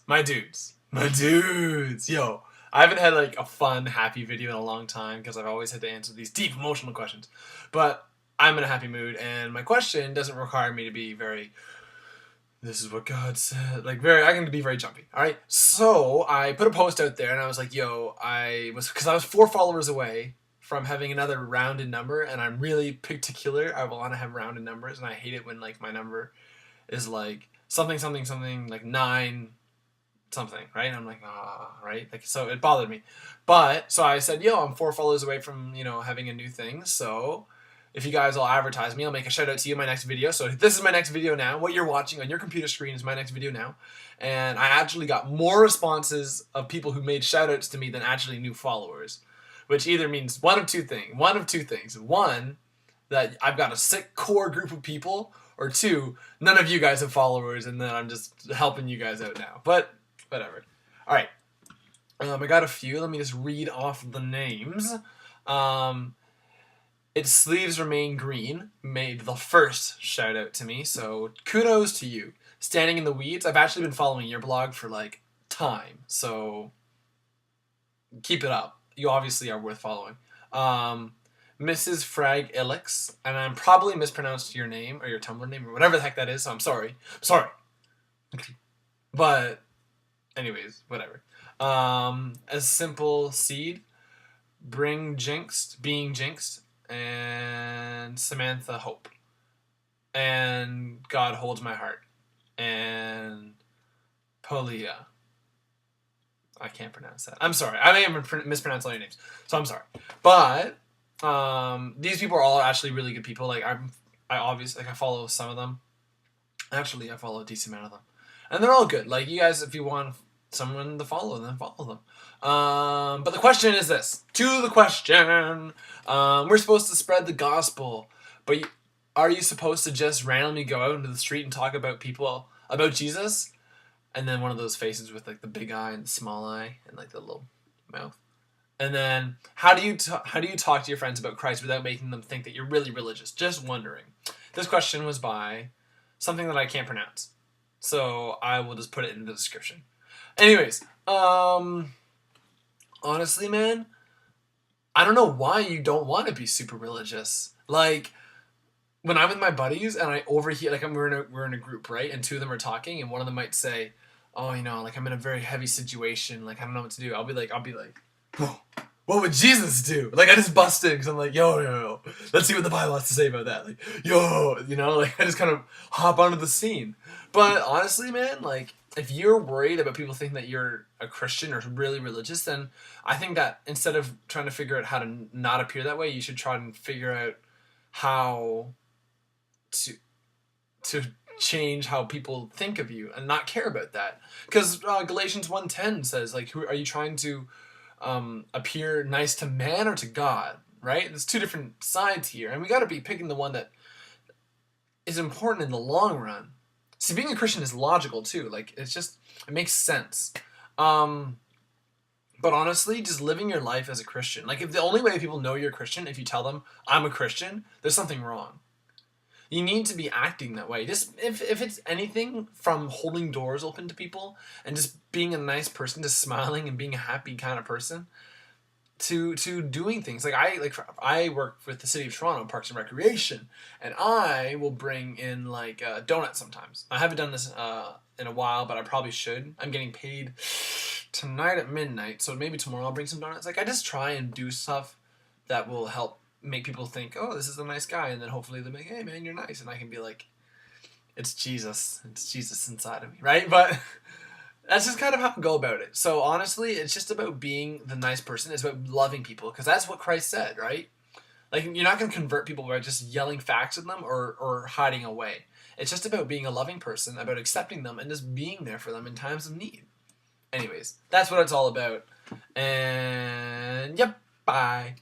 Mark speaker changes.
Speaker 1: my dudes. Yo, I haven't had like a fun, happy video in a long time because I've always had to answer these deep emotional questions. But I'm in a happy mood, and my question doesn't require me to be very, this is what God said. Like, I can be very jumpy. All right. So I put a post out there, and I was like, yo, because I was 4 followers away from having another rounded number, and I'm really particular. I want to have rounded numbers, and I hate it when like my number is like something something something like 9 something, right? And I'm like, right? Like, so it bothered me. But so I said, yo, I'm 4 followers away from, having a new thing. So if you guys will advertise me, I'll make a shout out to you in my next video. So this is my next video now. What you're watching on your computer screen is my next video now. And I actually got more responses of people who made shout outs to me than actually new followers, which either means one of two things. One, that I've got a sick core group of people, or 2, none of you guys have followers, and then I'm just helping you guys out now. But whatever. All right. I got a few. Let me just read off the names. Its sleeves remain green made the first shout out to me, so kudos to you. Standing in the weeds. I've actually been following your blog for like time, so keep it up. You obviously are worth following. Mrs. Frag Ilix, and I'm probably mispronounced your name or your Tumblr name or whatever the heck that is, so I'm sorry. But anyways, whatever. A simple seed, being jinxed, and Samantha Hope, and God holds my heart, and Polia. I can't pronounce that. I'm sorry. I may have mispronounced all your names, so I'm sorry. But these people are all actually really good people. Like I obviously I follow some of them. Actually, I follow a decent amount of them, and they're all good. Like you guys, if you want someone to follow, then follow them. But the question is this. To the question. We're supposed to spread the gospel, but are you supposed to just randomly go out into the street and talk about Jesus? And then one of those faces with like the big eye and the small eye and like the little mouth. And then how do you talk to your friends about Christ without making them think that you're really religious? Just wondering. This question was by something that I can't pronounce, so I will just put it in the description. Anyways, honestly, man, I don't know why you don't want to be super religious. Like, when I'm with my buddies and I overhear, like we're in a group, right? And 2 of them are talking, and one of them might say, "Oh, like I'm in a very heavy situation. Like I don't know what to do." I'll be like, "Whoa, what would Jesus do?" Like I just bust in because I'm like, yo, let's see what the Bible has to say about that. Like, like I just kind of hop onto the scene. But honestly, man, like, if you're worried about people thinking that you're a Christian or really religious, then I think that instead of trying to figure out how to not appear that way, you should try and figure out how to change how people think of you and not care about that. Because Galatians 1:10 says, like, who are you trying to appear nice to man or to God, right? There's 2 different sides here, and we got to be picking the one that is important in the long run. See, being a Christian is logical too. Like, it makes sense. But honestly, just living your life as a Christian. Like, if the only way people know you're a Christian, if you tell them, I'm a Christian, there's something wrong. You need to be acting that way. Just, if it's anything from holding doors open to people and just being a nice person, just smiling and being a happy kind of person, to doing things. Like I work with the City of Toronto Parks and Recreation, and I will bring in like donuts sometimes. I haven't done this in a while, but I probably should. I'm getting paid tonight at midnight, so maybe tomorrow I'll bring some donuts. Like I just try and do stuff that will help make people think, oh, this is a nice guy, and then hopefully they'll be like, hey man, you're nice, and I can be like, it's Jesus inside of me, right? But that's just kind of how I go about it. So honestly, it's just about being the nice person. It's about loving people, because that's what Christ said, right? Like, you're not going to convert people by just yelling facts at them or hiding away. It's just about being a loving person, about accepting them, and just being there for them in times of need. Anyways, that's what it's all about. And yep, bye.